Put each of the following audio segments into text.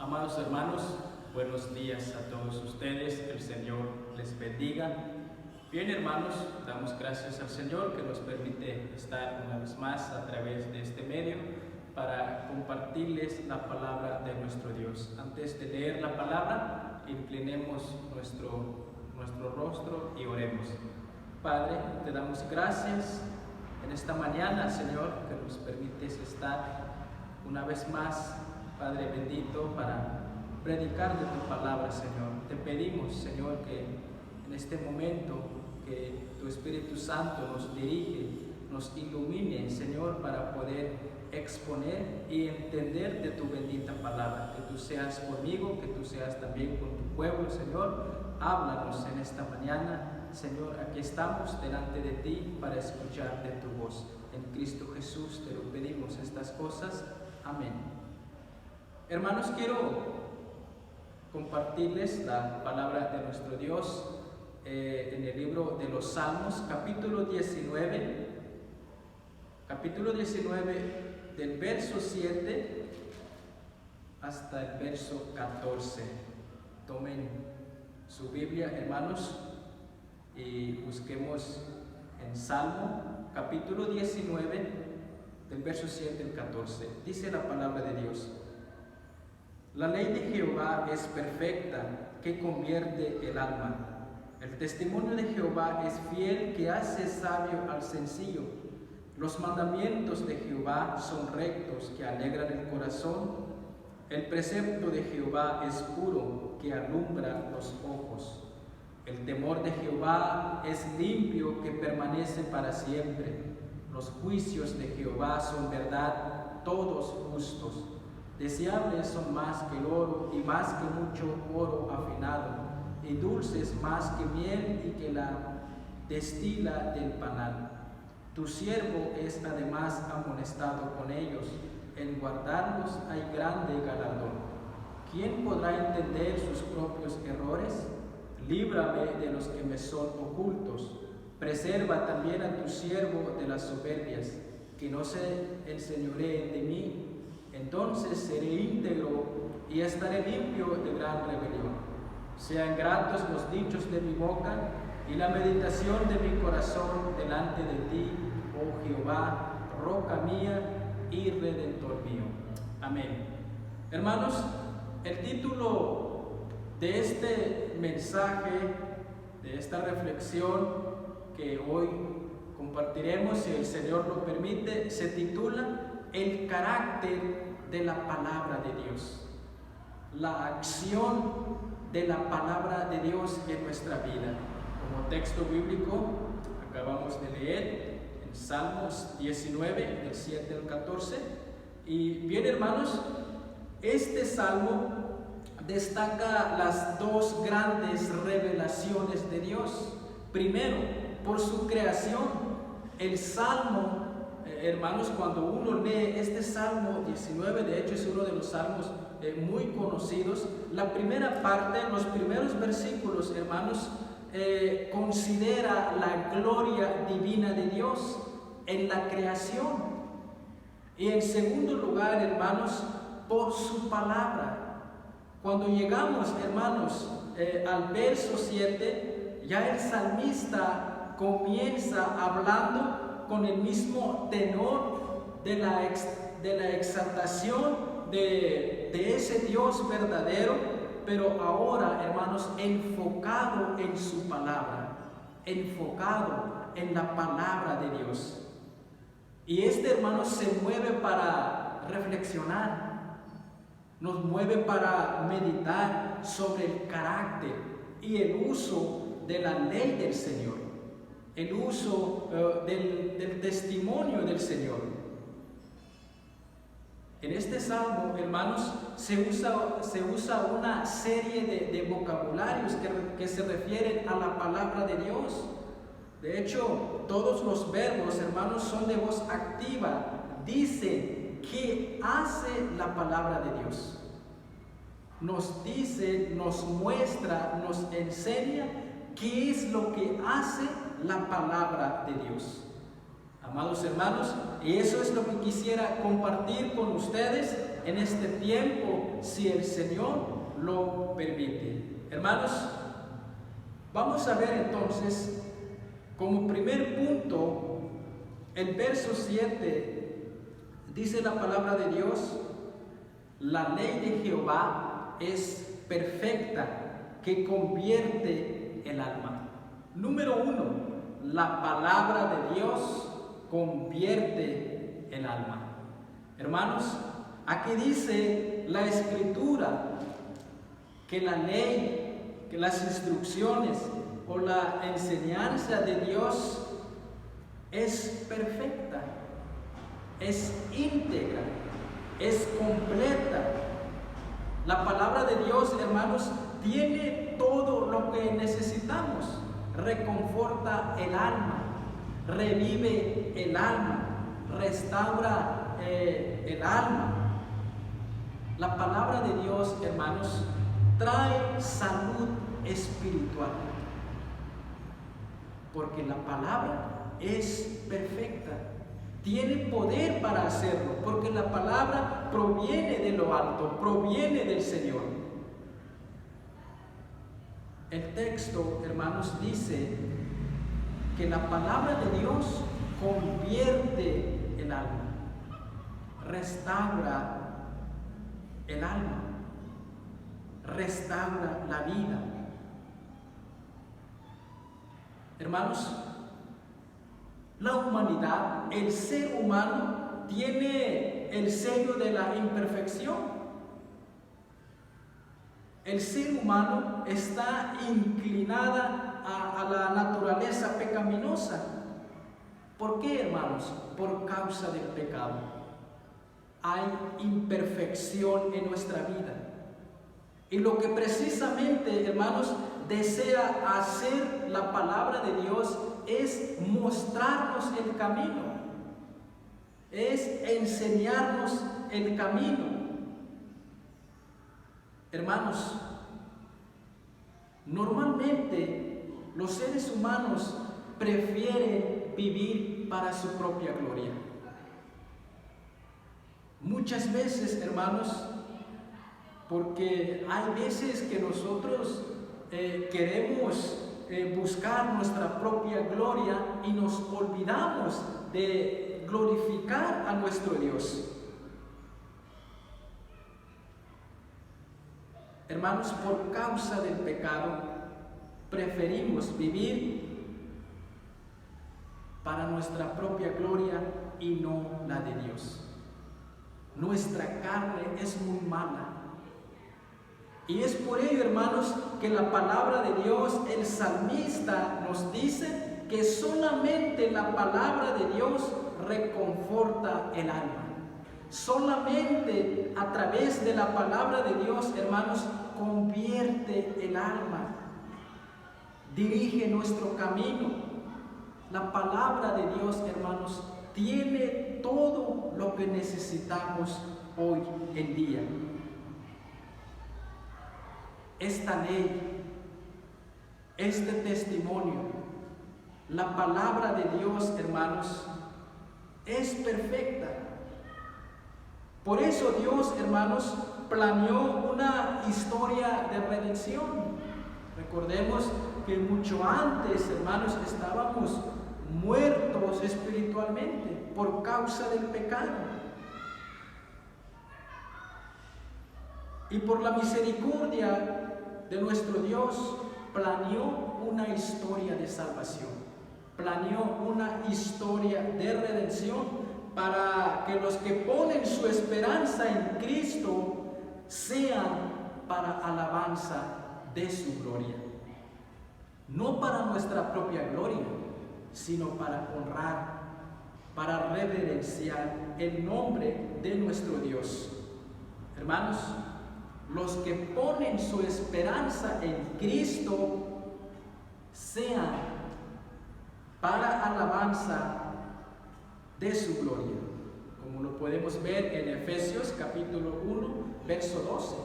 Amados hermanos, buenos días a todos ustedes, el Señor les bendiga. Bien hermanos, damos gracias al Señor que nos permite estar una vez más a través de este medio para compartirles la palabra de nuestro Dios. Antes de leer la palabra, inclinemos nuestro rostro y oremos. Padre, te damos gracias en esta mañana, Señor, que nos permites estar una vez más, Padre bendito, para predicar de tu palabra, Señor. Te pedimos, Señor, que en este momento que tu Espíritu Santo nos dirige, nos ilumine, Señor, para poder exponer y entender de tu bendita palabra. Que tú seas conmigo, que tú seas también con tu pueblo, Señor. Háblanos en esta mañana, Señor. Aquí estamos delante de ti para escuchar de tu voz. En Cristo Jesús te lo pedimos estas cosas. Amén. Hermanos, quiero compartirles la palabra de nuestro Dios en el libro de los Salmos, capítulo 19, del verso 7 hasta el verso 14. Tomen su Biblia, hermanos, y busquemos en Salmo, capítulo 19, del verso 7 al 14. Dice la palabra de Dios: La ley de Jehová es perfecta, que convierte el alma. El testimonio de Jehová es fiel, que hace sabio al sencillo. Los mandamientos de Jehová son rectos, que alegran el corazón. El precepto de Jehová es puro, que alumbra los ojos. El temor de Jehová es limpio, que permanece para siempre. Los juicios de Jehová son verdad, todos justos. Deseables son más que el oro y más que mucho oro afinado, y dulces más que miel y que la destila del panal. Tu siervo es además amonestado con ellos, en guardarlos hay grande galardón. ¿Quién podrá entender sus propios errores? Líbrame de los que me son ocultos. Preserva también a tu siervo de las soberbias, que no se enseñoreen de mí. Entonces seré íntegro y estaré limpio de gran rebelión. Sean gratos los dichos de mi boca y la meditación de mi corazón delante de ti, oh Jehová, roca mía y redentor mío. Amén. Hermanos, el título de este mensaje, de esta reflexión que hoy compartiremos, si el Señor lo permite, se titula El carácter de la palabra de Dios, la acción de la palabra de Dios en nuestra vida. Como texto bíblico, acabamos de leer en Salmos 19, del 7 al 14. Y bien, hermanos, este salmo destaca las dos grandes revelaciones de Dios. Primero, por su creación. El salmo, hermanos, cuando uno lee este Salmo 19, de hecho es uno de los salmos muy conocidos, la primera parte, los primeros versículos, hermanos, considera la gloria divina de Dios en la creación. Y en segundo lugar, hermanos, por su palabra. Cuando llegamos, hermanos, al verso 7, ya el salmista comienza hablando con el mismo tenor de la exaltación de ese Dios verdadero, pero ahora, hermanos, enfocado en su palabra, enfocado en la palabra de Dios. Y hermanos, se mueve para reflexionar, nos mueve para meditar sobre el carácter y el uso de la ley del Señor, el uso del testimonio del Señor. En este salmo, hermanos, se usa una serie de vocabularios que se refieren a la palabra de Dios. De hecho, todos los verbos, hermanos, son de voz activa. Dice qué hace la palabra de Dios. Nos dice, nos muestra, nos enseña qué es lo que hace la palabra de Dios. Amados hermanos, y eso es lo que quisiera compartir con ustedes en este tiempo si el Señor lo permite. Hermanos, vamos a ver entonces como primer punto el verso 7. Dice la palabra de Dios: la ley de Jehová es perfecta, que convierte el alma. Número 1, la palabra de Dios convierte el alma. Hermanos, aquí dice la Escritura que la ley, que las instrucciones o la enseñanza de Dios es perfecta, es íntegra, es completa. La palabra de Dios, hermanos, tiene todo lo que necesitamos. Reconforta el alma, revive el alma, restaura el alma. La palabra de Dios, hermanos, trae salud espiritual, porque la palabra es perfecta. Tiene poder para hacerlo, porque la palabra proviene de lo alto, proviene del Señor. El texto, hermanos, dice que la palabra de Dios convierte el alma, restaura el alma, restaura la vida. Hermanos, la humanidad, el ser humano, tiene el sello de la imperfección. El ser humano está inclinada a la naturaleza pecaminosa. ¿Por qué, hermanos? Por causa del pecado. Hay imperfección en nuestra vida. Y lo que precisamente, hermanos, desea hacer la palabra de Dios es mostrarnos el camino, es enseñarnos el camino. Hermanos, normalmente los seres humanos prefieren vivir para su propia gloria. Muchas veces, hermanos, porque hay veces que nosotros queremos buscar nuestra propia gloria y nos olvidamos de glorificar a nuestro Dios. Hermanos, por causa del pecado, preferimos vivir para nuestra propia gloria y no la de Dios. Nuestra carne es muy mala. Y es por ello, hermanos, que la palabra de Dios, el salmista nos dice que solamente la palabra de Dios reconforta el alma. Solamente a través de la palabra de Dios, hermanos, convierte el alma, dirige nuestro camino. La palabra de Dios, hermanos, tiene todo lo que necesitamos hoy en día. Esta ley, este testimonio, la palabra de Dios, hermanos, es perfecta. Por eso Dios, hermanos, planeó una historia de redención. Recordemos que mucho antes, hermanos, estábamos muertos espiritualmente por causa del pecado. Y por la misericordia de nuestro Dios, planeó una historia de salvación, planeó una historia de redención para que los que ponen su esperanza en Cristo sean para alabanza de su gloria. No para nuestra propia gloria, sino para honrar, para reverenciar el nombre de nuestro Dios. Hermanos, los que ponen su esperanza en Cristo sean para alabanza de su gloria, como lo podemos ver en Efesios capítulo 1, verso 12.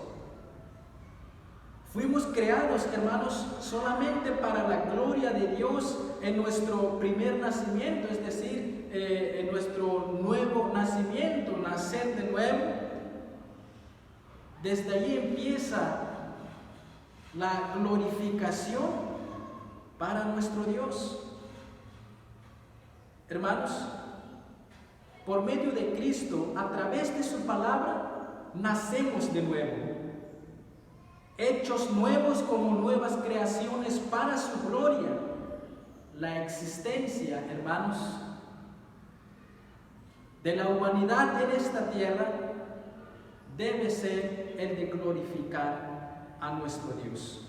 Fuimos creados, hermanos, solamente para la gloria de Dios en nuestro primer nacimiento, es decir, en nuestro nuevo nacimiento, nacer de nuevo. Desde ahí empieza la glorificación para nuestro Dios. Hermanos, por medio de Cristo, a través de su palabra, nacemos de nuevo, hechos nuevos como nuevas creaciones para su gloria. La existencia, hermanos, de la humanidad en esta tierra debe ser el de glorificar a nuestro Dios.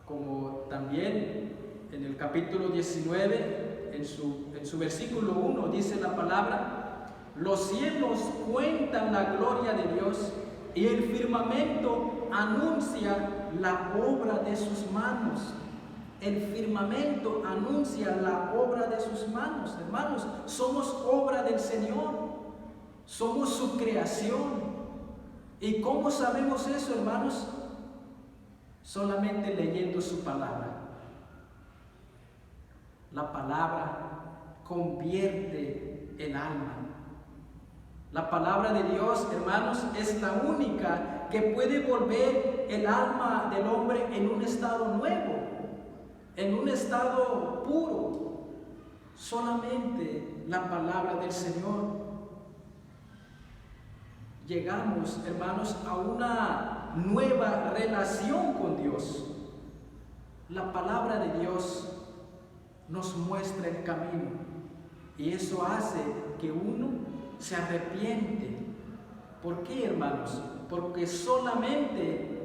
Como también en el capítulo 19, en su versículo 1, dice la palabra: los cielos cuentan la gloria de Dios y el firmamento anuncia la obra de sus manos. El firmamento anuncia la obra de sus manos. Hermanos, somos obra del Señor, somos su creación. ¿Y cómo sabemos eso, hermanos? Solamente leyendo su palabra. La palabra convierte el alma. La palabra de Dios, hermanos, es la única que puede volver el alma del hombre en un estado nuevo, en un estado puro. Solamente la palabra del Señor. Llegamos, hermanos, a una nueva relación con Dios. La palabra de Dios nos muestra el camino, y eso hace que uno se arrepiente. ¿Por qué, hermanos? Porque solamente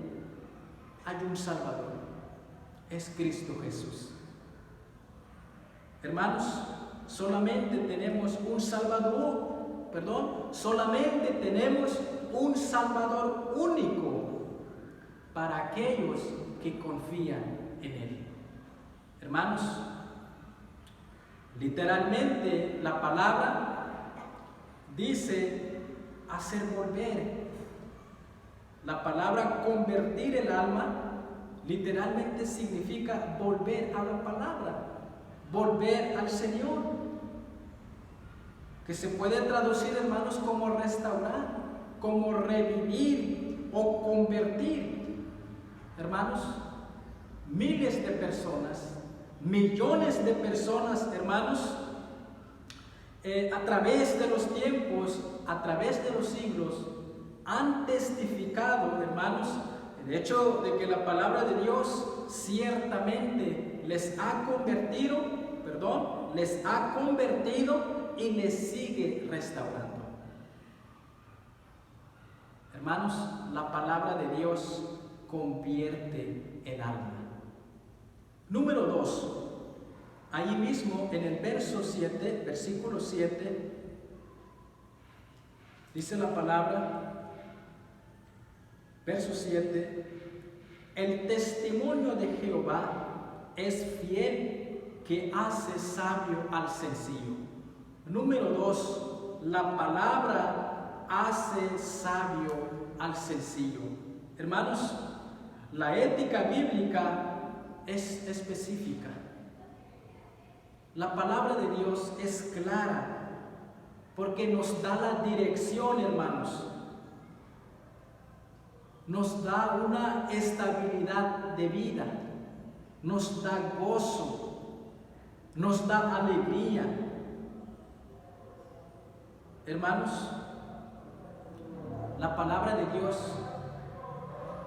hay un Salvador, es Cristo Jesús. Hermanos, solamente tenemos un Salvador, solamente tenemos un Salvador único para aquellos que confían en Él. Hermanos, literalmente la palabra dice hacer volver. La palabra convertir el alma literalmente significa volver a la palabra, volver al Señor, que se puede traducir, hermanos, como restaurar, como revivir o convertir. Hermanos, miles de personas, millones de personas, hermanos, a través de los tiempos, a través de los siglos, han testificado, hermanos, el hecho de que la palabra de Dios ciertamente les ha convertido y les sigue restaurando. Hermanos, la palabra de Dios convierte el alma. Número 2. Ahí mismo en el versículo 7, dice la palabra, verso 7: el testimonio de Jehová es fiel, que hace sabio al sencillo. Número 2, la palabra hace sabio al sencillo. Hermanos, la ética bíblica es específica. La palabra de Dios es clara, porque nos da la dirección, hermanos. Nos da una estabilidad de vida, nos da gozo, nos da alegría. Hermanos, la palabra de Dios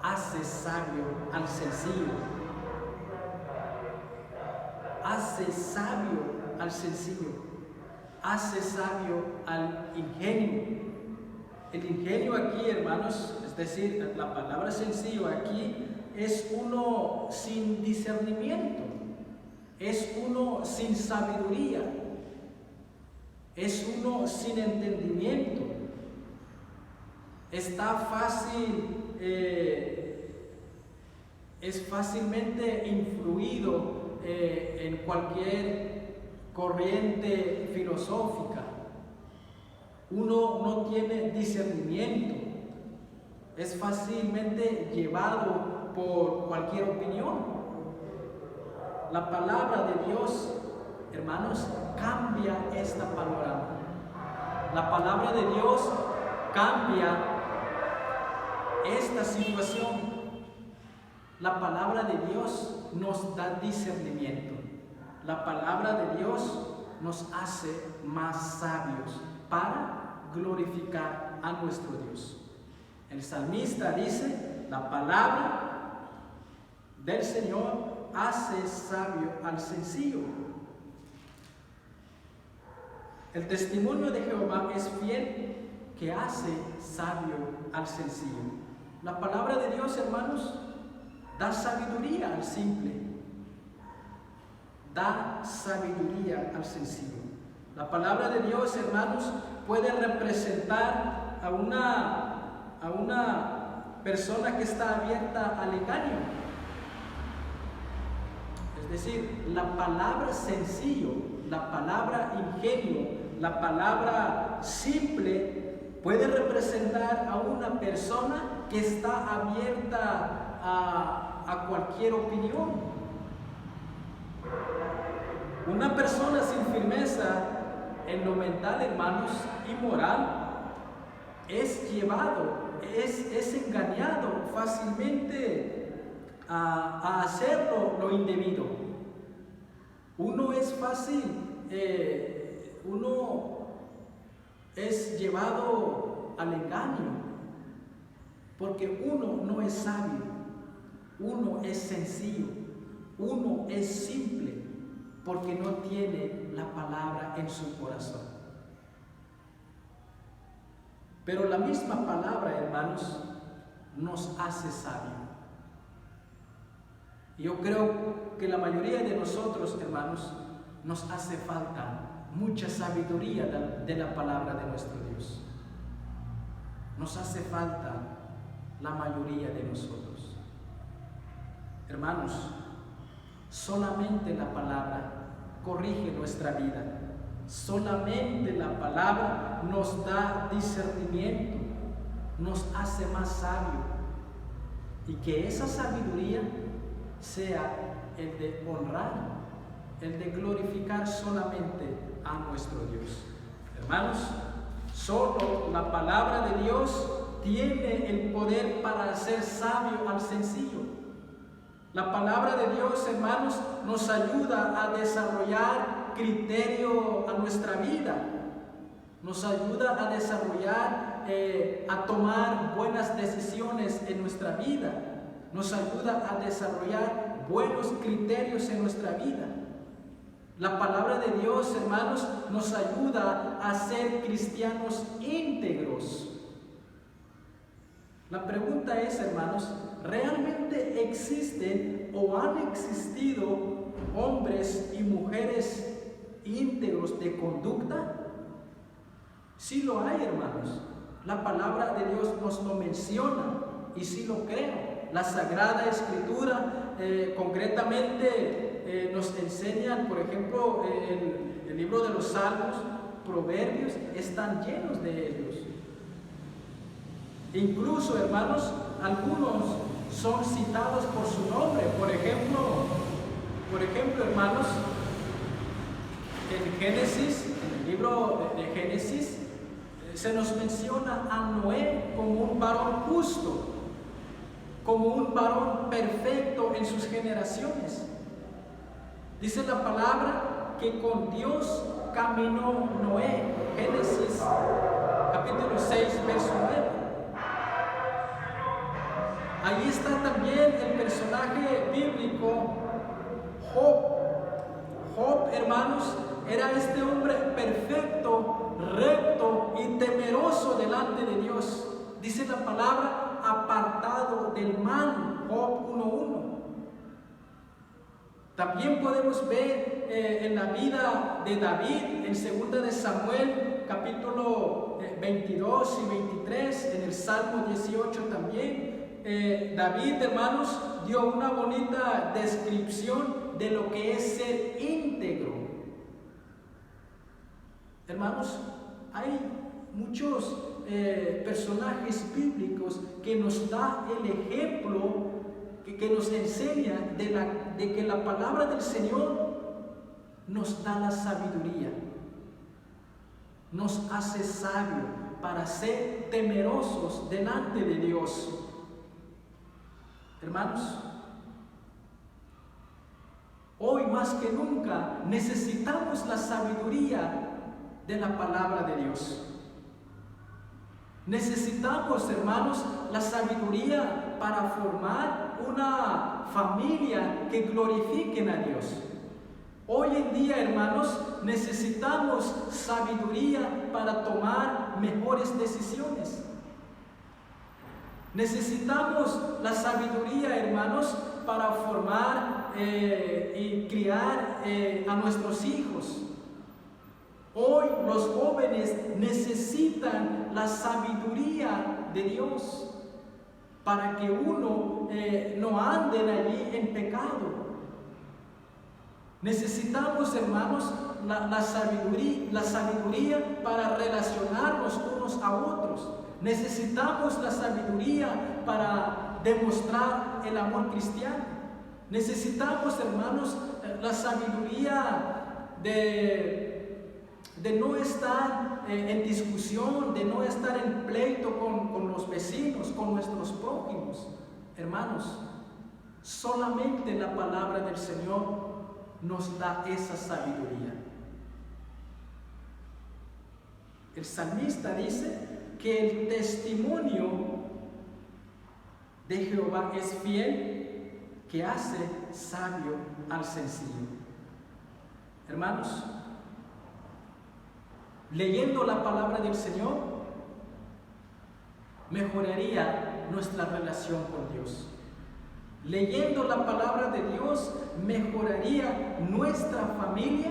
hace sabio al sencillo. Hace sabio al sencillo. Hace sabio al ingenio. El ingenio aquí, hermanos, es decir, la palabra sencillo aquí es uno sin discernimiento, es uno sin sabiduría, es uno sin entendimiento. Es fácilmente influido en cualquier corriente filosófica. Uno no tiene discernimiento, es fácilmente llevado por cualquier opinión. La palabra de Dios, hermanos, cambia esta panorama. La palabra de Dios cambia esta situación, la palabra de Dios nos da discernimiento. La palabra de Dios nos hace más sabios para glorificar a nuestro Dios. El salmista dice, la palabra del Señor hace sabio al sencillo. El testimonio de Jehová es fiel, que hace sabio al sencillo. La palabra de Dios, hermanos, da sabiduría al simple, da sabiduría al sencillo. La palabra de Dios, hermanos, puede representar a una persona que está abierta al engaño. Es decir, la palabra sencillo, la palabra ingenio, la palabra simple puede representar a una persona que está abierta a cualquier opinión. Una persona sin firmeza en lo mental, hermanos, y moral, es llevado, es engañado fácilmente a hacer lo indebido. Uno es fácil, uno es llevado al engaño, porque uno no es sabio, uno es sencillo, uno es simple, porque no tiene la palabra en su corazón. Pero la misma palabra, hermanos, nos hace sabio. Yo creo que la mayoría de nosotros, hermanos, nos hace falta mucha sabiduría de la palabra de nuestro Dios. Nos hace falta la mayoría de nosotros. Hermanos, solamente la palabra corrige nuestra vida. Solamente la palabra nos da discernimiento, nos hace más sabio. Y que esa sabiduría sea el de honrar, el de glorificar solamente a nuestro Dios. Hermanos, solo la palabra de Dios tiene el poder para hacer sabio al sencillo. La palabra de Dios, hermanos, nos ayuda a desarrollar criterio a nuestra vida. Nos ayuda a desarrollar, a tomar buenas decisiones en nuestra vida. Nos ayuda a desarrollar buenos criterios en nuestra vida. La palabra de Dios, hermanos, nos ayuda a ser cristianos íntegros. La pregunta es, hermanos, ¿realmente existen o han existido hombres y mujeres íntegros de conducta? Sí lo hay, hermanos. La palabra de Dios nos lo menciona y sí lo creo. La Sagrada Escritura concretamente nos enseñan, por ejemplo, el libro de los Salmos, Proverbios, están llenos de ellos. Incluso, hermanos, algunos son citados por su nombre. Por ejemplo, hermanos, en Génesis, en el libro de Génesis, se nos menciona a Noé como un varón justo, como un varón perfecto en sus generaciones. Dice la palabra que con Dios caminó Noé. Génesis capítulo 6, verso 9. Ahí está también el personaje bíblico Job. Job, hermanos, era este hombre perfecto, recto y temeroso delante de Dios. Dice la palabra, apartado del mal, Job 1:1. También podemos ver en la vida de David, en 2 de Samuel, capítulo 22 y 23, en el Salmo 18 también. David, hermanos, dio una bonita descripción de lo que es ser íntegro. Hermanos, hay muchos personajes bíblicos que nos da el ejemplo, que nos enseña de que la palabra del Señor nos da la sabiduría, nos hace sabio para ser temerosos delante de Dios. Hermanos, hoy más que nunca necesitamos la sabiduría de la palabra de Dios. Necesitamos, hermanos, la sabiduría para formar una familia que glorifiquen a Dios. Hoy en día, hermanos, necesitamos sabiduría para tomar mejores decisiones. Necesitamos la sabiduría, hermanos, para formar y criar a nuestros hijos. Hoy los jóvenes necesitan la sabiduría de Dios para que uno no ande allí en pecado. Necesitamos, hermanos, la sabiduría para relacionarnos unos a otros. Necesitamos la sabiduría para demostrar el amor cristiano. Necesitamos, hermanos, la sabiduría de no estar en discusión, de no estar en pleito con los vecinos, con nuestros prójimos. Hermanos, solamente la palabra del Señor nos da esa sabiduría. El salmista dice que el testimonio de Jehová es fiel, que hace sabio al sencillo. Hermanos, leyendo la palabra del Señor, mejoraría nuestra relación con Dios. Leyendo la palabra de Dios, mejoraría nuestra familia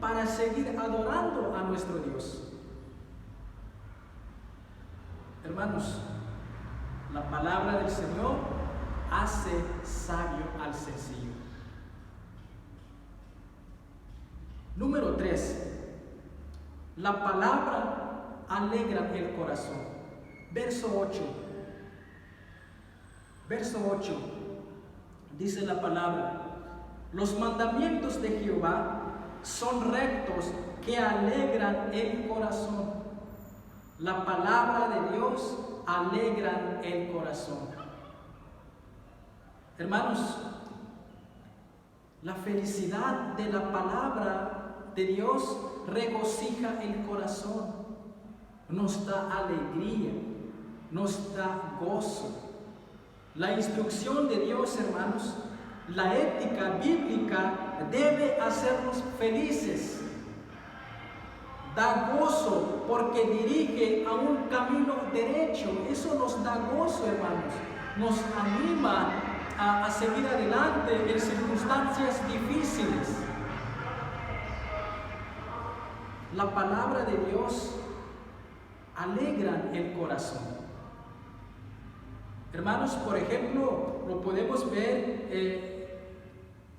para seguir adorando a nuestro Dios. Hermanos, la palabra del Señor hace sabio al sencillo. Número 3. La palabra alegra el corazón. Verso 8. Verso 8. Dice la palabra: los mandamientos de Jehová son rectos que alegran el corazón. La palabra de Dios alegra el corazón. Hermanos, la felicidad de la palabra de Dios regocija el corazón, nos da alegría, nos da gozo. La instrucción de Dios, hermanos, la ética bíblica debe hacernos felices. Da gozo porque dirige a un camino derecho. Eso nos da gozo, hermanos. Nos anima a seguir adelante en circunstancias difíciles. La palabra de Dios alegra el corazón. Hermanos, por ejemplo, lo podemos ver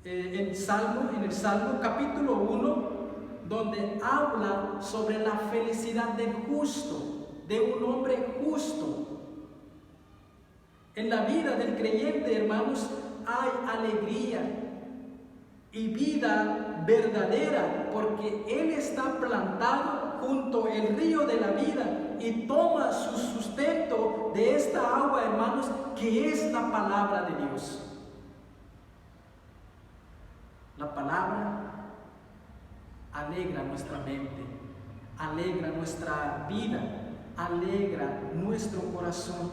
en el Salmo capítulo 1, donde habla sobre la felicidad del justo, de un hombre justo. En la vida del creyente, hermanos, hay alegría y vida verdadera, porque él está plantado junto al río de la vida y toma su sustento de esta agua, hermanos, que es la palabra de Dios. La palabra alegra nuestra mente, alegra nuestra vida, alegra nuestro corazón.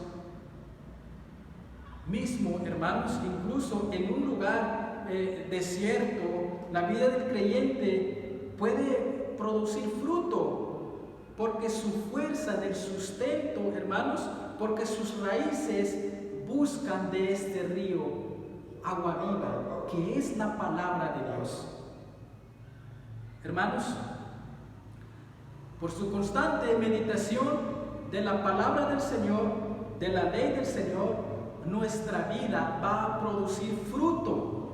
Mismo, hermanos, incluso en un lugar desierto, la vida del creyente puede producir fruto, porque su fuerza del sustento, hermanos, porque sus raíces buscan de este río agua viva, que es la palabra de Dios. Hermanos, por su constante meditación de la palabra del Señor, de la ley del Señor, nuestra vida va a producir fruto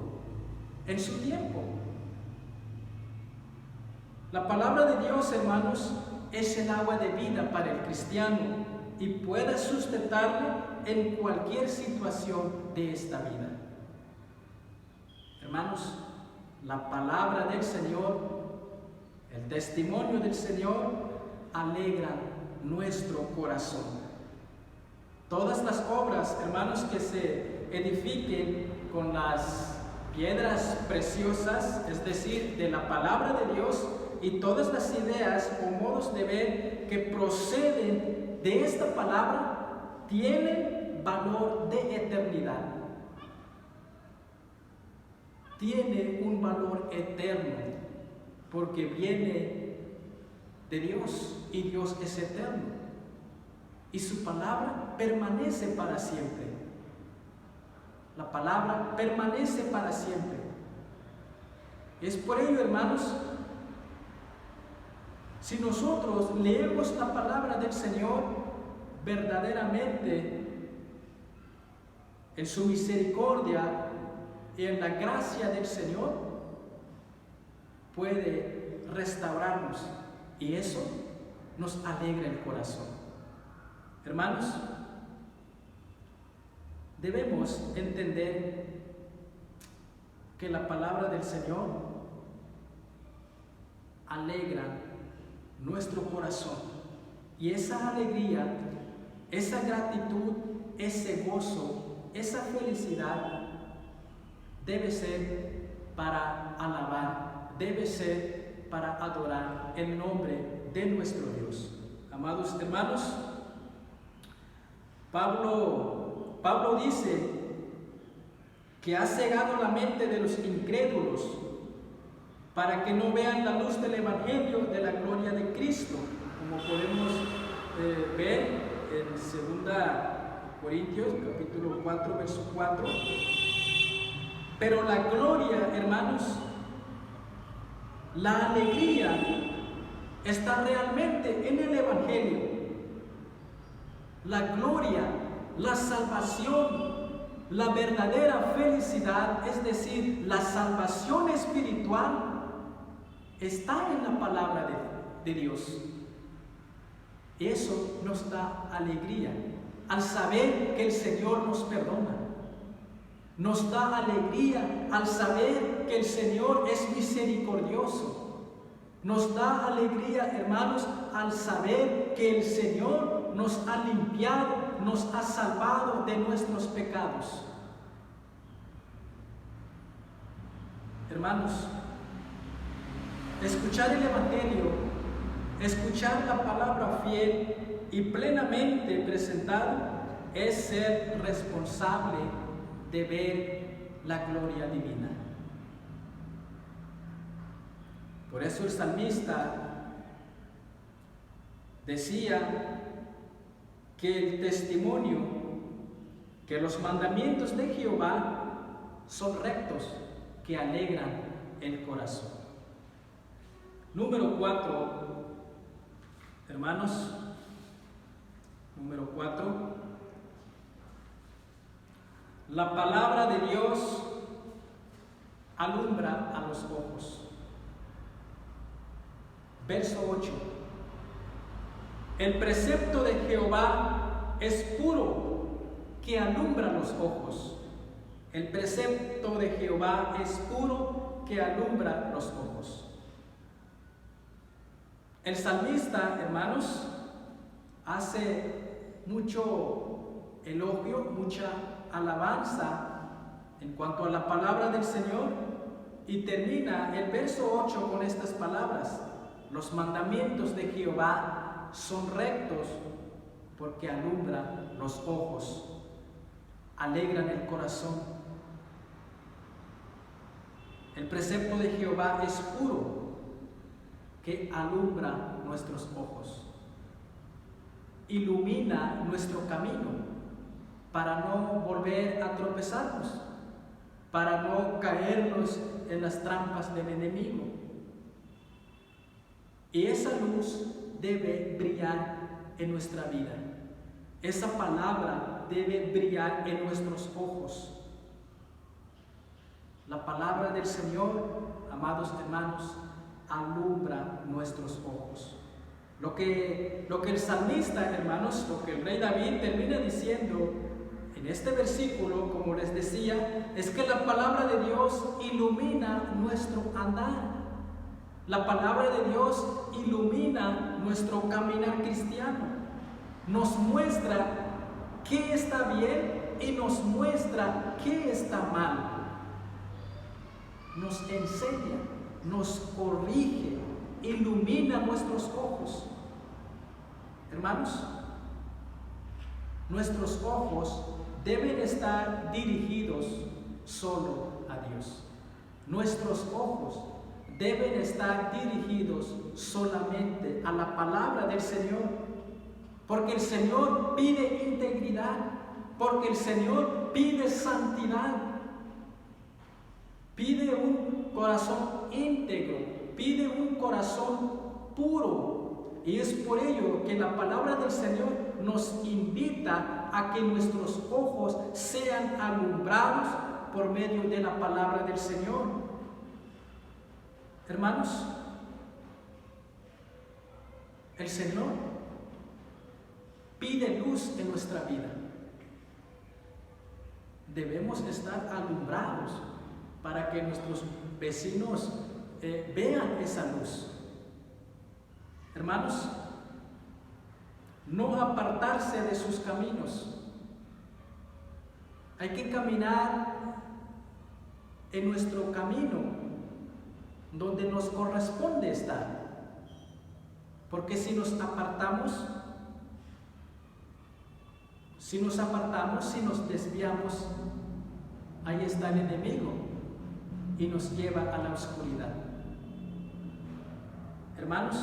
en su tiempo. La palabra de Dios, hermanos, es el agua de vida para el cristiano y puede sustentarle en cualquier situación de esta vida. Hermanos, la palabra del Señor, el testimonio del Señor, alegra nuestro corazón. Todas las obras, hermanos, que se edifiquen con las piedras preciosas, es decir, de la palabra de Dios, y todas las ideas o modos de ver que proceden de esta palabra tienen valor de eternidad. Tiene un valor eterno porque viene de Dios y Dios es eterno y su palabra permanece para siempre. La palabra permanece para siempre. Es por ello, hermanos, si nosotros leemos la palabra del Señor verdaderamente en su misericordia y en la gracia del Señor, puede restaurarnos y eso nos alegra el corazón. Hermanos, debemos entender que la palabra del Señor alegra nuestro corazón y esa alegría, esa gratitud, ese gozo, esa felicidad debe ser para alabar, debe ser para adorar el nombre de nuestro Dios. Amados hermanos, Pablo dice que ha cegado la mente de los incrédulos para que no vean la luz del Evangelio de la gloria de Cristo, como podemos ver en 2 Corintios capítulo 4, verso 4. Pero la gloria, hermanos, la alegría está realmente en el Evangelio. La gloria, la salvación, la verdadera felicidad, es decir, la salvación espiritual, está en la palabra de Dios. Eso nos da alegría al saber que el Señor nos perdona. Nos da alegría al saber que el Señor es misericordioso. Nos da alegría, hermanos, al saber que el Señor nos ha limpiado, nos ha salvado de nuestros pecados. Hermanos, escuchar el Evangelio, escuchar la palabra fiel y plenamente presentada es ser responsable de ver la gloria divina. Por eso el salmista decía que el testimonio, que los mandamientos de Jehová son rectos, que alegran el corazón. Número 4, hermanos, número 4. La palabra de Dios alumbra a los ojos. Verso 8. El precepto de Jehová es puro, que alumbra los ojos. El precepto de Jehová es puro, que alumbra los ojos. El salmista, hermanos, hace mucho elogio, mucha alabanza en cuanto a la palabra del Señor y termina el verso 8 con estas palabras: los mandamientos de Jehová son rectos porque alumbran los ojos, alegran el corazón. El precepto de Jehová es puro, que alumbra nuestros ojos, ilumina nuestro camino para no volver a tropezarnos, para no caernos en las trampas del enemigo. Y esa luz debe brillar en nuestra vida. Esa palabra debe brillar en nuestros ojos. La palabra del Señor, amados hermanos, alumbra nuestros ojos. Lo que el salmista, hermanos, lo que el rey David termina diciendo en este versículo, como les decía, es que la palabra de Dios ilumina nuestro andar. La palabra de Dios ilumina nuestro caminar cristiano. Nos muestra qué está bien y nos muestra qué está mal. Nos enseña, nos corrige, ilumina nuestros ojos. Hermanos, nuestros ojos deben estar dirigidos solo a Dios. Nuestros ojos deben estar dirigidos solamente a la palabra del Señor, porque el Señor pide integridad, porque el Señor pide santidad, pide un corazón íntegro, pide un corazón puro. Y es por ello que la palabra del Señor nos invita a que nuestros ojos sean alumbrados por medio de la palabra del Señor. Hermanos, el Señor pide luz en nuestra vida. Debemos estar alumbrados para que nuestros vecinos vean esa luz. Hermanos, no apartarse de sus caminos. Hay que caminar en nuestro camino donde nos corresponde estar. Porque si nos apartamos, si nos desviamos, ahí está el enemigo y nos lleva a la oscuridad. Hermanos,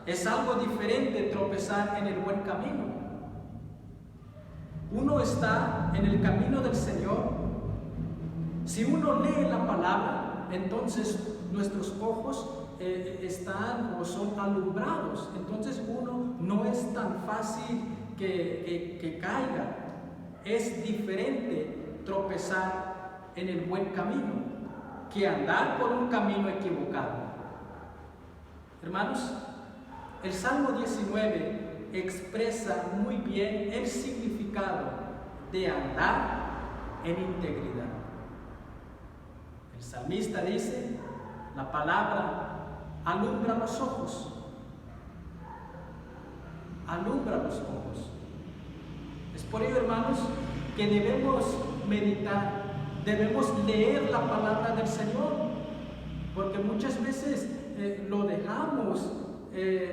es algo diferente tropezar en el buen camino. Uno está en el camino del Señor. Si uno lee la palabra, entonces nuestros ojos están o son alumbrados. Entonces uno no es tan fácil que caiga. Es diferente tropezar en el buen camino que andar por un camino equivocado. Hermanos, el Salmo 19 expresa muy bien el significado de andar en integridad. El salmista dice: la palabra alumbra los ojos. Alumbra los ojos. Es por ello, hermanos, que debemos meditar, debemos leer la palabra del Señor, porque muchas veces lo dejamos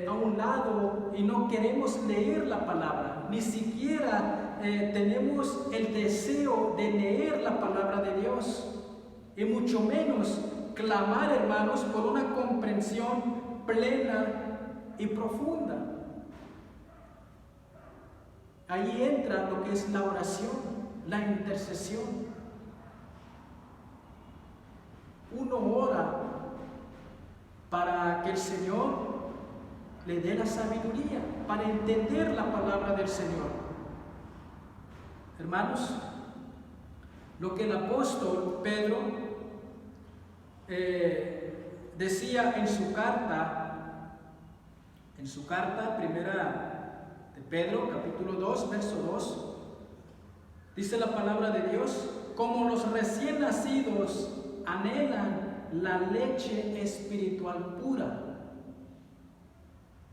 a un lado y no queremos leer la palabra, ni siquiera tenemos el deseo de leer la palabra de Dios, y mucho menos clamar, hermanos, por una comprensión plena y profunda. Ahí entra lo que es la oración, la intercesión. Uno ora para que el Señor le dé la sabiduría para entender la palabra del Señor. Hermanos, lo que el apóstol Pedro decía en su carta primera de Pedro, capítulo 2, verso 2, dice la palabra de Dios: como los recién nacidos anhelan la leche espiritual pura,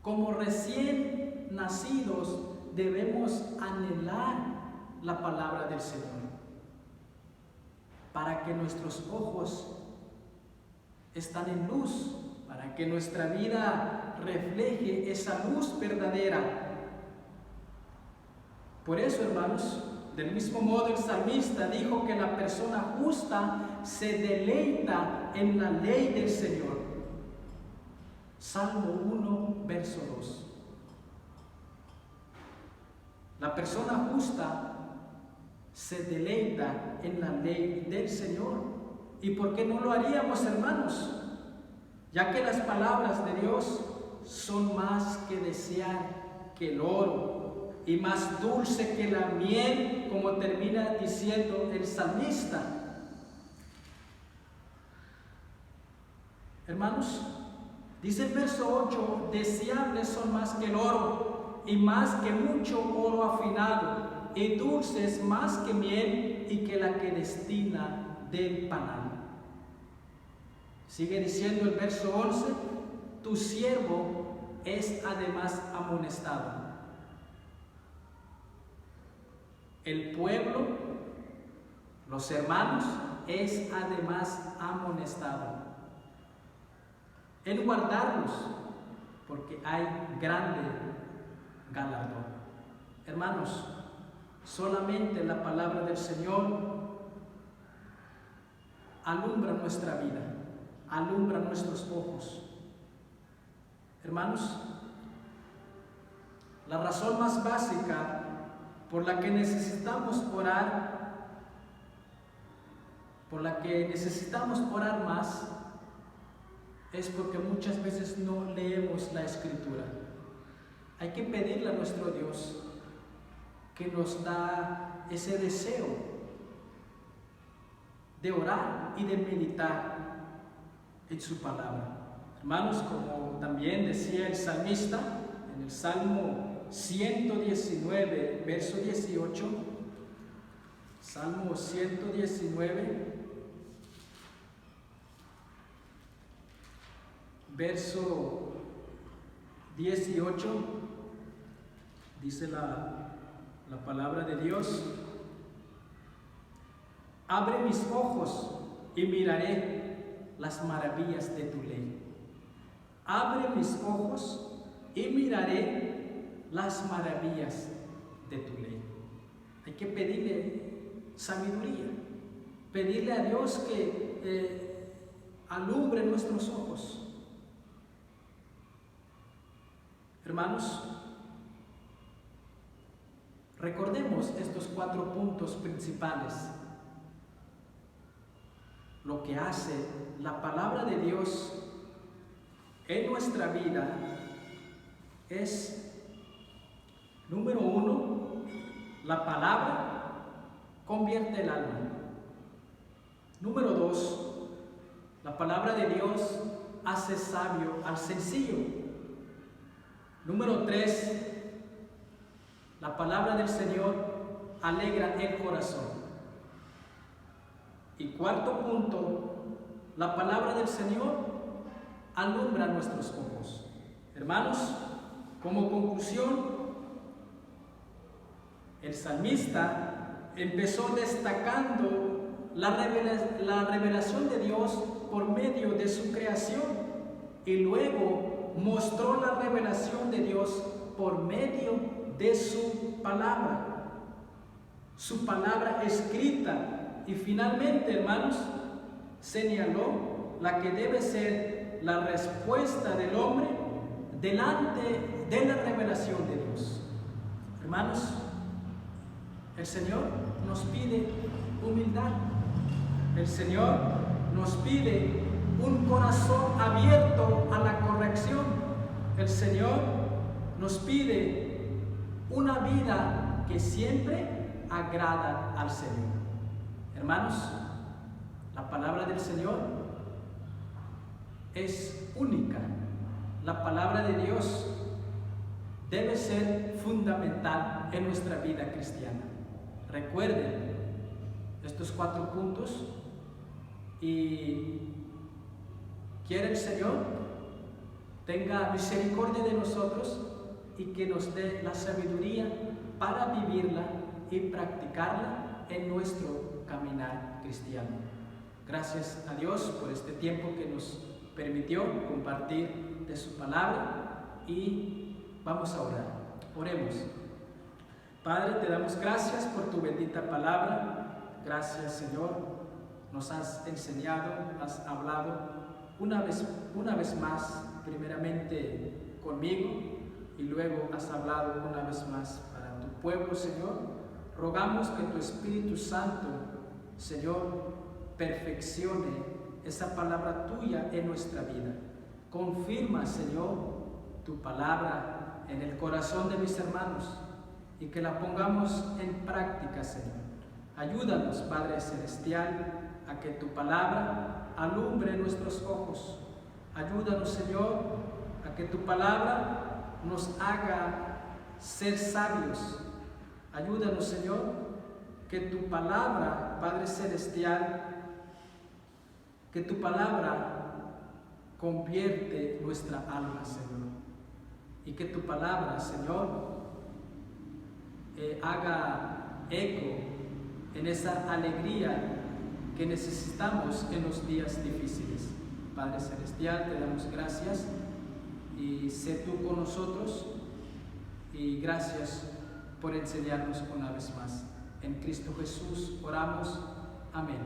como recién nacidos debemos anhelar la palabra del Señor, para que nuestros ojos estén en luz, para que nuestra vida refleje esa luz verdadera. Por eso, hermanos, del mismo modo el salmista dijo que la persona justa se deleita en la ley del Señor. Salmo 1, verso 2. La persona justa se deleita en la ley del Señor. ¿Y por qué no lo haríamos, hermanos? Ya que las palabras de Dios son más que desear que el oro, y más dulce que la miel, como termina diciendo el salmista. Hermanos, dice el verso 8: deseables son más que el oro, y más que mucho oro afinado, y dulces más que miel, y que la que destina del panal. Sigue diciendo el verso 11: tu siervo es además amonestado. El pueblo Los hermanos es además amonestado en guardarlos, porque hay grande galardón. Hermanos, solamente la palabra del Señor alumbra nuestra vida, alumbra nuestros ojos. Hermanos, la razón más básica por la que necesitamos orar, por la que necesitamos orar más, es porque muchas veces no leemos la Escritura. Hay que pedirle a nuestro Dios que nos da ese deseo de orar y de meditar en su palabra. Hermanos, como también decía el salmista en el Salmo 119, verso 18, Salmo 119, verso 18, dice la palabra de Dios: abre mis ojos y miraré las maravillas de tu ley. Abre mis ojos y miraré las maravillas de tu ley. Hay que pedirle sabiduría, pedirle a Dios que alumbre nuestros ojos. Hermanos, recordemos estos 4 puntos principales. Lo que hace la palabra de Dios en nuestra vida es, número 1, la palabra convierte el alma. Número 2, la palabra de Dios hace sabio al sencillo. Número 3, la palabra del Señor alegra el corazón. Y 4 punto, la palabra del Señor alumbra nuestros ojos. Hermanos, como conclusión, el salmista empezó destacando la revelación de Dios por medio de su creación y luego mostró la revelación de Dios por medio de su palabra escrita, y finalmente, hermanos, señaló la que debe ser la respuesta del hombre delante de la revelación de Dios. Hermanos, el Señor nos pide humildad. El Señor nos pide un corazón abierto a la corrección. El Señor nos pide una vida que siempre agrada al Señor. Hermanos, la palabra del Señor es única. La palabra de Dios debe ser fundamental en nuestra vida cristiana. Recuerden estos 4 puntos y quiere el Señor tenga misericordia de nosotros y que nos dé la sabiduría para vivirla y practicarla en nuestro caminar cristiano. Gracias a Dios por este tiempo que nos permitió compartir de su palabra y vamos a orar. Oremos. Padre, te damos gracias por tu bendita palabra. Gracias, Señor. Nos has enseñado, has hablado una vez más, primeramente conmigo, y luego has hablado una vez más para tu pueblo, Señor. Rogamos que tu Espíritu Santo, Señor, perfeccione esa palabra tuya en nuestra vida. Confirma, Señor, tu palabra en el corazón de mis hermanos y que la pongamos en práctica, Señor. Ayúdanos, Padre Celestial, a que tu palabra alumbre nuestros ojos. Ayúdanos, Señor, a que tu palabra nos haga ser sabios. Ayúdanos, Señor, que tu palabra, Padre Celestial, que tu palabra convierte nuestra alma, Señor. Y que tu palabra, Señor, haga eco en esa alegría que necesitamos en los días difíciles. Padre Celestial, te damos gracias y sé tú con nosotros, y gracias por enseñarnos una vez más. En Cristo Jesús oramos. Amén.